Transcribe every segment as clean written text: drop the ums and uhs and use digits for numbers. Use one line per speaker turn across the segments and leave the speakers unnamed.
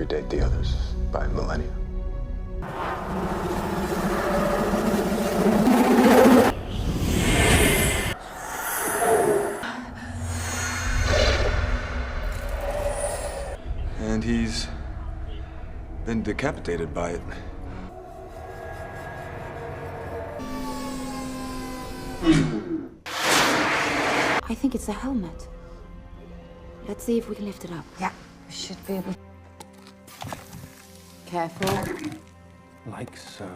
predate the others by millennia. And he's been decapitated by it.
I think it's a helmet. Let's see if we can lift it up.
Yeah, we should be able.
Careful.
Like so.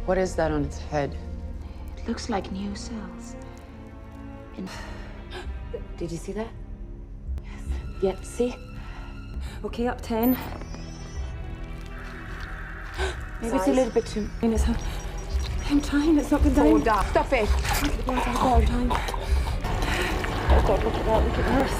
What is that on its head?
It looks like new cells. Did you see that? Yes. Yeah, see? Okay, up 10. Maybe it's a little bit too... I'm trying, it's not going down.
Hold up. Stop it!
All the time. Oh God, look at that, look at hers.